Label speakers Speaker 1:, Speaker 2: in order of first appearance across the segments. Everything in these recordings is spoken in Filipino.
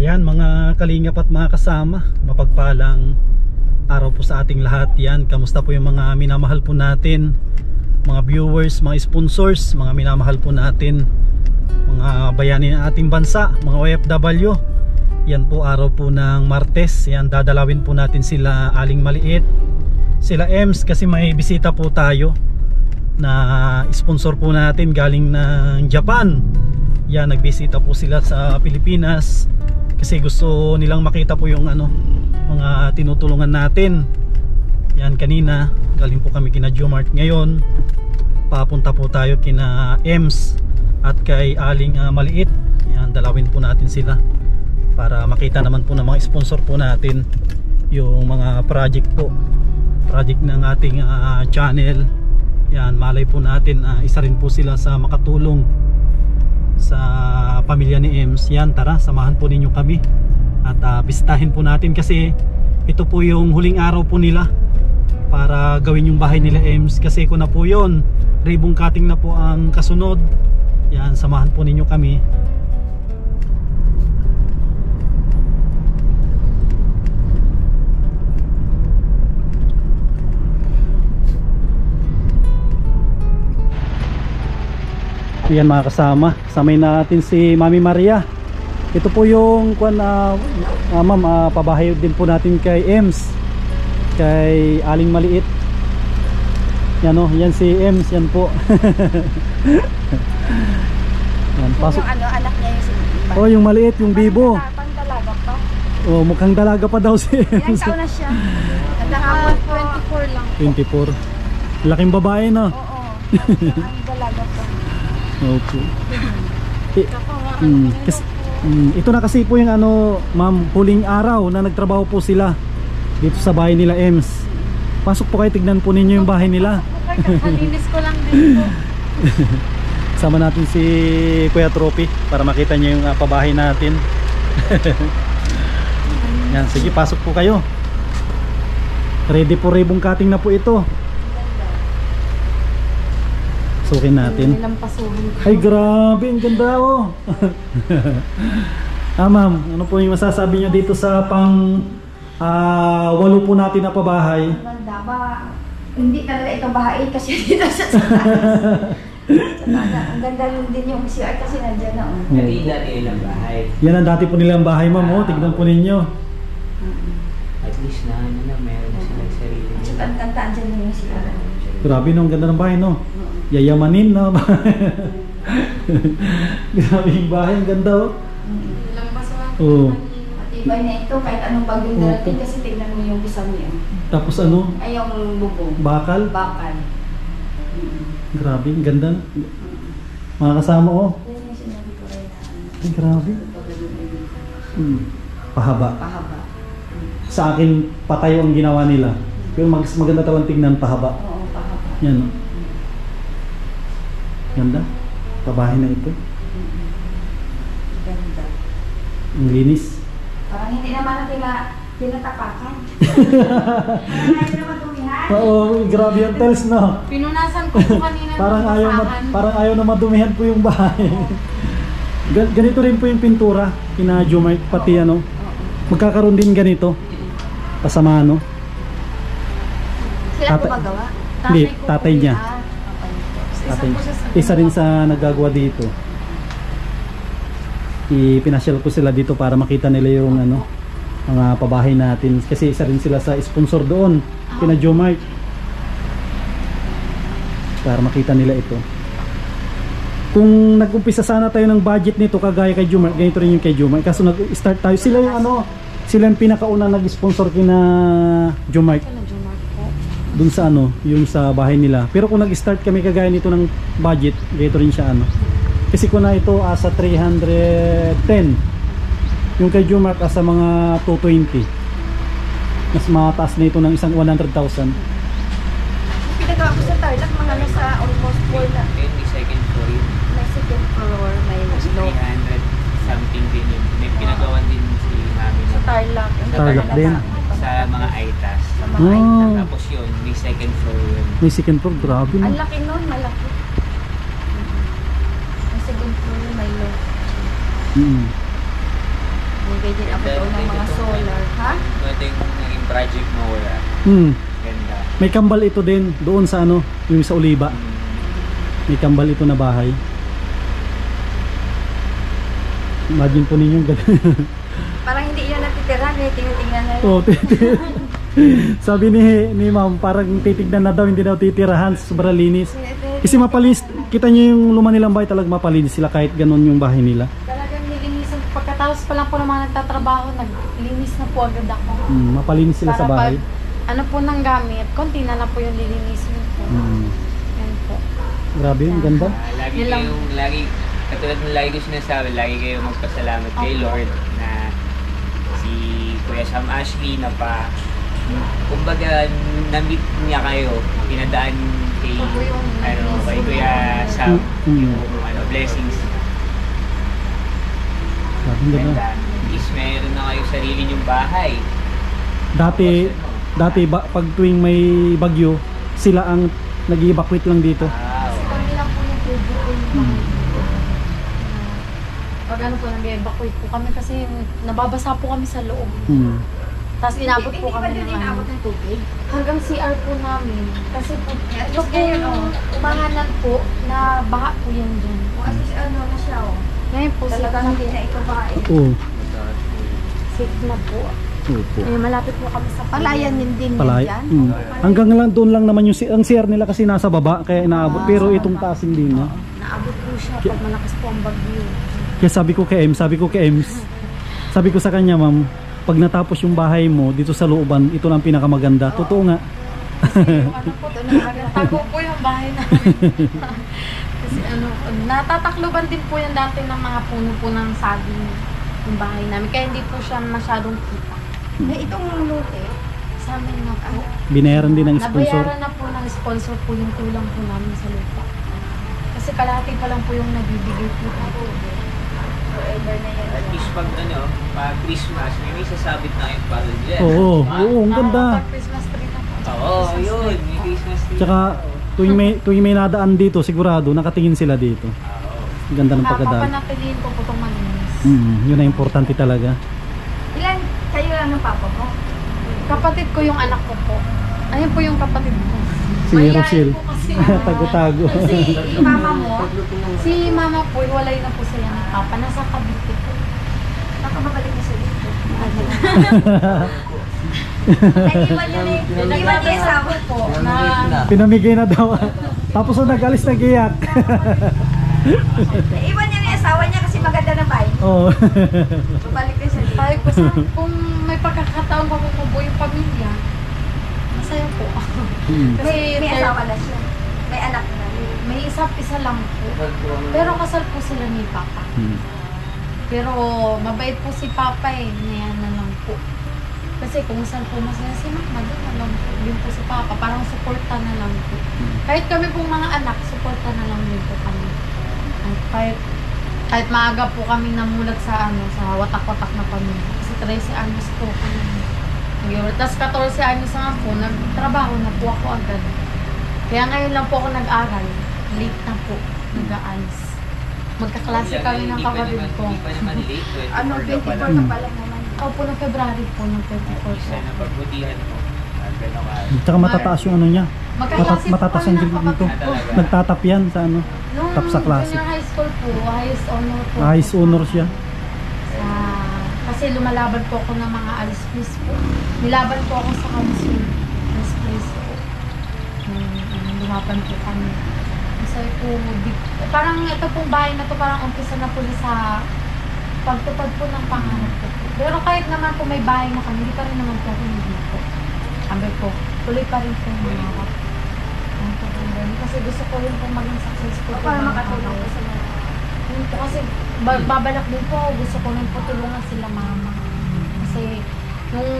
Speaker 1: Yan mga kalingap at mga kasama, mapagpalang araw po sa ating lahat. Yan, kamusta po yung mga minamahal po natin, mga viewers, mga sponsors, mga minamahal po natin, mga bayani ng ating bansa, mga OFW. Yan po, araw po ng Martes. Yan, dadalawin po natin sila Aling Maliit, sila Ems, kasi may bisita po tayo na sponsor po natin galing ng Japan. Yan, nagbisita po sila sa Pilipinas kasi gusto nilang makita po yung mga tinutulungan natin. Yan, kanina galing po kami kina Jomart. Ngayon papunta po tayo kina Ems at kay Aling Maliit. Yan, dalawin po natin sila para makita naman po ng mga sponsor po natin yung mga project ng ating channel. Yan, malay po natin isa rin po sila sa makatulong sa pamilya ni Ems. Yan, tara, samahan po ninyo kami at bisitahin po natin kasi ito po yung huling araw po nila para gawin yung bahay nila Ems, kasi ko na po yun, ribbon cutting na po ang kasunod. Yan, samahan po ninyo kami. Yan mga kasama, samay natin si Mami Maria. Ito po yung ma'am, pabahay din po natin kay Ems, kay Aling Maliit. Yan yan si Ems, yan po. Yan, pasok. Yung anak niya yung si oh, yung maliit, yung bibo. Pang dalaga pa. Oh, mukhang dalaga pa daw si Ems. Ilang taon na siya? 24 lang. 24. Laking babae, no? Oo. Ang dalaga pa. Okay. Ito na kasi po yung ma'am, huling araw na nagtrabaho po sila dito sa bahay nila Ems. Pasok po kayo, tignan po ninyo yung bahay nila. Malinis ko lang din po. Sama natin si Kuya Trophy para makita niyo yung pabahay natin. Yan, sige, pasok po kayo. Ready for ribbon cutting na po ito. Sukin natin. Ay, grabe, ang ganda oh. Ma'am, ano po yung masasabi nyo dito sa pang 8 po natin na pabahay? Hindi talaga itong bahay kasi dito sa ang ganda din yung CR kasi nandiyan na. Kanina nilang bahay. Yan ang dati po nilang bahay, ma'am. Tignan po ninyo.
Speaker 2: At least na meron na silang sarili.
Speaker 3: At ang tantaan dyan na yung CR.
Speaker 1: Grabe no, ang ganda ng bahay, no? Yayamanin, no? Grabe yung bahay, ang ganda, oh.
Speaker 3: Ilang pasahan.
Speaker 1: Oo.
Speaker 3: Matibay na ito kahit anong bagong darating kasi tignan mo yung isang niya.
Speaker 1: Tapos ano?
Speaker 3: Ay, yung bubong.
Speaker 1: Bakal?
Speaker 3: Bakal.
Speaker 1: Grabe, ang ganda. Mga kasama, oh. Ay, grabe. Pahaba.
Speaker 3: Pahaba.
Speaker 1: Sa akin, patayo ang ginawa nila. Pero maganda talagang tignan, pahaba.
Speaker 3: Oo, pahaba.
Speaker 1: Yan, oh. Ganda. Pabahay na ito.
Speaker 3: Ganda.
Speaker 1: Ang linis.
Speaker 3: Parang hindi naman nila tinatapakan. Parang ayaw na madumihan.
Speaker 1: Oo, grabe yung tiles, no?
Speaker 3: Pinunasan ko po kanina.
Speaker 1: Parang ayaw na madumihan po yung bahay. Ganito rin po yung pintura. Kina Jomart, pati ano. Magkakaroon din ganito. Pasama, no?
Speaker 3: Sila po magawa?
Speaker 1: Hindi, tatay niya. Isa rin sa naggagawa dito. Ipinasyal ko sila dito para makita nila yung mga pabahay natin, kasi isa rin sila sa sponsor doon kina Jomart, para makita nila ito. Kung nag-umpisa sana tayo ng budget nito kagaya kay Jomart, ganito rin yung kay Jomart, kaso nag-start tayo, sila yung pinakauna nag-sponsor kina Jomart dun sa yung sa bahay nila. Pero kung nag-start kami kagaya nito ng budget, ganito rin siya kasi ko na ito asa 310, yung kay Jomart asa mga 220. Mas mataas na ito ng isang 100,000.
Speaker 3: Pinagawa ko sa Tarlac mga nasa almost 4 na.
Speaker 2: May second floor yun.
Speaker 3: May second floor, may low.
Speaker 2: 300 something din yun. May pinagawa din si Mami
Speaker 3: Sa Tarlac.
Speaker 1: Tarlac din.
Speaker 2: sa mga ITAS. Tapos yun, may second floor yun.
Speaker 1: May second floor, grabe no?
Speaker 3: Ang laki nun, malaki. May second floor, may low. Bumigay din ako doon ng mga solar. Ha?
Speaker 2: Ito yung naging project mo, wala. Ganda.
Speaker 1: May kambal ito din doon sa ano, yung sa Oliba. May kambal ito na bahay. Imagine po ninyo
Speaker 3: Parang hindi yan natitirahan eh. Tingnan na
Speaker 1: oh, sabi ni ma'am, parang titignan na daw, hindi daw titirahan, sobrang linis. Kasi mapalinis, kita nyo yung luma nilang bahay, talagang mapalinis sila kahit ganun yung bahay nila.
Speaker 3: Talagang nilinisan. Pagkatapos pa lang po ng mga nagtatrabaho, naglinis na po agad ako.
Speaker 1: Mapalinis sila sa bahay.
Speaker 3: Ano po ng gamit, konti na lang po yung lilinisin po. Yan po.
Speaker 1: Grabe, ang ganda.
Speaker 2: Katulad ng lagi ko sinasabi, lagi kayo magpasalamat kay Lord na si Kuya Sam Ashley na kumbaga na-meet niya kayo, pinadaan kay Kuya Sam yung blessings.
Speaker 1: Grabe, ang ganda.
Speaker 2: Is meron na kayo sarili niyong bahay.
Speaker 1: Dati pag tuwing may bagyo, sila ang nag-evacuate lang dito.
Speaker 3: Kami lang po yung tubo po yung bahay. Pag ano po, nag-evacuate po kami kasi nababasa po kami sa loob. Tapos inabot po kami ng
Speaker 4: tubig.
Speaker 3: hanggang CR po namin. Kasi po, ito po yung umahanan po na baha po yan dyan.
Speaker 4: At least ano na siya oh.
Speaker 3: Ngayon po,
Speaker 4: Talagang hindi na ito bahay.
Speaker 1: Oo.
Speaker 3: safe na po.
Speaker 1: Opo.
Speaker 3: Eh, malapit po kami sa
Speaker 4: Palayan din
Speaker 1: Palay.
Speaker 4: yan.
Speaker 1: Hanggang lang doon lang naman yung ang CR nila kasi nasa baba kaya inaabot. Pero itong taas hindi na.
Speaker 3: Naabot po siya pag malakas po ang bagyo.
Speaker 1: Kaya sabi ko kay Ems, sabi ko sa kanya, ma'am, pag natapos yung bahay mo dito sa looban, ito lang pinakamaganda. Totoo nga.
Speaker 3: Ano po, tago po yung bahay namin. Kasi ano, natatakloban din po yan dati ng mga puno po ng saging yung bahay namin. Kaya hindi po siya masyadong kita.
Speaker 4: Eh, itong lote,
Speaker 3: Sa amin na po.
Speaker 1: Binayaran din ng sponsor.
Speaker 3: Nabayaran na po ng sponsor po yung kulang po namin sa lupa. Kasi kalahati pa lang po yung nabibigay po dito.
Speaker 4: forever na yan.
Speaker 2: At least pag pag Christmas, may sasabit na yung parol dyan.
Speaker 1: Oo, oo, ang ganda.
Speaker 3: Pag Christmas tree na po.
Speaker 2: Oo, yun. May Christmas tree.
Speaker 1: Tsaka tuwing may nadaan dito, sigurado nakatingin sila dito. Ang ganda ng pagkadaan.
Speaker 3: Papanatiliin ko po itong malinis.
Speaker 1: Yun ang importante talaga.
Speaker 4: Ilan kayo lang ng papa mo?
Speaker 3: Kapatid ko yung anak ko po. Ayun po yung kapatid ko.
Speaker 1: Si
Speaker 3: Mayayain
Speaker 1: Rochelle.
Speaker 3: po kasi.
Speaker 1: Tago-tago.
Speaker 4: Si mama mo,
Speaker 3: Si mama po, hiwalay na po sila ng papa. Nasa Cavite po.
Speaker 4: nakababalik na siya dito.
Speaker 3: Ano?
Speaker 4: Naiwan niya na naiwan niya yung asawa
Speaker 3: po na
Speaker 1: Pinamigay na daw. Tapos nag-alis nag-iyak.
Speaker 4: Naiwan niya na yung asawa niya kasi maganda na bahay.
Speaker 1: Oo.
Speaker 4: Babalik na siya dito.
Speaker 3: sabi ko sa kung may pagkakataon pa po po yung pamilya, masaya po. Kasi
Speaker 4: May asawa na siya. May anak na.
Speaker 3: may isa lang po. Pero kasal po sila ni Papa. Pero mabait po si Papa eh. Ngayon na lang po. Kasi kung saan po masaya si Mama, doon na lang po. Din po si Papa. Parang suporta na lang po. Kahit kami pong mga anak, suporta na lang din po kami. Kahit maaga po kami namulat sa sa watak-watak na pamilya. Kasi 13 anos po kami. Tapos 14 anos nga po, nagtrabaho na po ako agad. Kaya ngayon lang po ako nag-aral. Late na po, nag-aalis. Magkaklase kami ng kapatid ko.
Speaker 2: Hindi pa naman late.
Speaker 4: Ano, 24 ka pa lang naman.
Speaker 3: Opo, ng February po, ng 24 po.
Speaker 2: Isa na pagbutihan mo. Gano'n ka.
Speaker 1: Tsaka matataas yung ano niya.
Speaker 3: Magkaklase po
Speaker 1: Matataas
Speaker 3: kami
Speaker 1: ang
Speaker 3: ng
Speaker 1: grade dito.
Speaker 3: kapatid ko.
Speaker 1: Nagtatap yan sa ano.
Speaker 3: Nung
Speaker 1: Top sa klase.
Speaker 3: junior high school po, highest honor po.
Speaker 1: Highest honor siya.
Speaker 3: Kasi lumalaban po ako ng mga alis quiz po. Nilaban po ako sa council. Alis quiz po. Lumaban po kami. Kasi po, parang ito pong bahay na to parang umpisa na po sa pagtupad po ng pangarap ko po. Pero kahit naman po may bahay na kami, hindi pa rin naman po ako dito. Sabi ko, tuloy pa rin po yung mangarap. Kasi gusto ko rin po maging successful po.
Speaker 4: Para makatulong ko sa mga.
Speaker 3: Yun po kasi babalak din po, gusto ko rin po tulungan sila mama. Kasi nung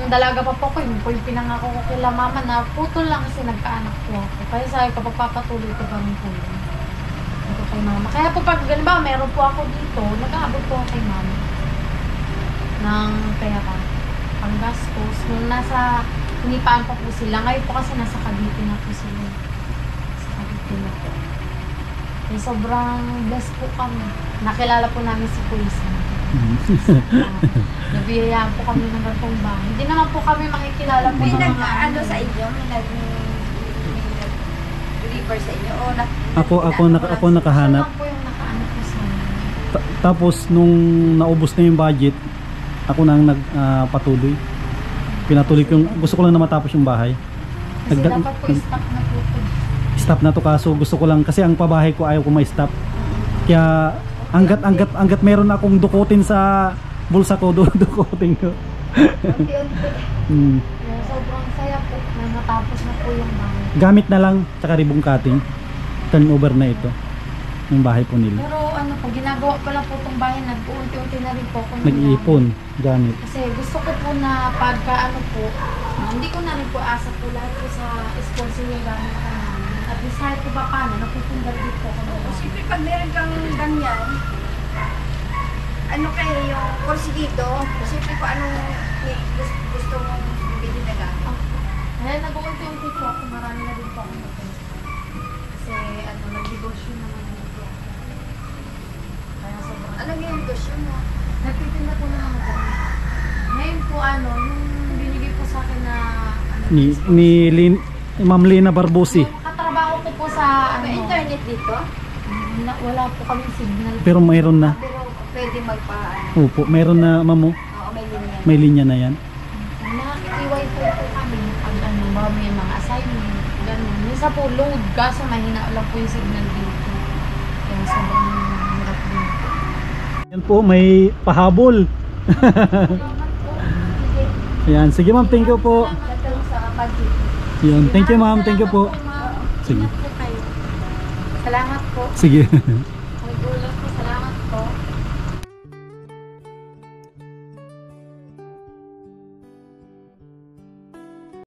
Speaker 3: dalaga pa po ko, yun po yung pinangako ko kila mama na putol lang kasi nagkaanak po ako. Kaya sabi ko, papapatuloy ko pa rin po yun. Ito kay mama. Kaya po pag ba, meron po ako dito, nag-aabot po ako kay mama ng pera, pang gastos. Nung nasa hinipaan pa po sila, ngayon po kasi nasa Cavite na po sila. Sa Cavite na po. Sobrang blessed po kami. Nakilala po namin si Kuya Sam. Nabiyayaan po kami ng gantong bahay. Hindi naman po kami makikilala po
Speaker 4: May
Speaker 3: ng mga
Speaker 4: nag-ano sa inyo? May nag-refer sa inyo? O
Speaker 1: Ako nakahanap.
Speaker 3: Siya lang po yung nakaano po sa amin.
Speaker 1: Tapos nung naubos na yung budget, ako na ang nagpatuloy. Pinatuloy ko yung gusto ko lang na matapos yung bahay.
Speaker 3: Kasi dapat po stop na po ito.
Speaker 1: Stop na to, kaso gusto ko lang kasi ang pabahay ko ayaw ko may stop. Kaya hanggat meron akong dukutin sa bulsa ko, dukutin ko.
Speaker 4: unti-unti.
Speaker 3: Kaya sobrang saya po na natapos na po yung bahay.
Speaker 1: Gamit na lang tsaka ribong cutting. Turnover na ito yung bahay po nila.
Speaker 3: Pero ano po, ginagawa ko lang po itong bahay, nag-unti-unti na rin po ako ng
Speaker 1: Nag-iipon gamit.
Speaker 3: Kasi gusto ko po na pagka ano po, hindi ko na rin po asa po lahat po sa sponsor yung gamit ko namin. At least kahit po ba paano, napupundar dito ako ng bahay.
Speaker 4: Siyempre, pag meron kang ganyan, ano kayo yung kursi dito? Siyempre, kung anong gusto mong bili na gamit.
Speaker 3: Kaya nag-unti-unti po ako, marami na rin po ako natin. Kasi ano, nag-negosyo naman na po ako. Kaya sobrang...
Speaker 4: Ano yung negosyo mo?
Speaker 3: Nagtitinda po ng mga gamit. Ngayon po ano, yung binigay po sa akin na... Ano,
Speaker 1: Ni Ma'am Lina Barbosi.
Speaker 3: yung katrabaho ko po sa ano...
Speaker 4: May internet dito?
Speaker 3: Wala po kaming signal.
Speaker 1: Pero mayroon na.
Speaker 4: Pero pwede magpa-ano.
Speaker 1: Opo, mayroon na ma'am.
Speaker 4: Oo, may linya.
Speaker 1: May linya na yan.
Speaker 3: Naki-wifi po kami pag ano, ba may mga assignment, ganun. Minsan po load, kaso mahina lang po yung signal dito. Kaya sobrang hirap din.
Speaker 1: Yan po, may pahabol.
Speaker 3: Salamat po. Sige.
Speaker 1: Ayan, sige ma'am, thank you po.
Speaker 4: Tatalo sa budget.
Speaker 1: Yun, thank you ma'am, thank you po.
Speaker 3: Salamat ma'am.
Speaker 1: Sige.
Speaker 3: Ingat po kayo. Salamat po.
Speaker 1: Sige.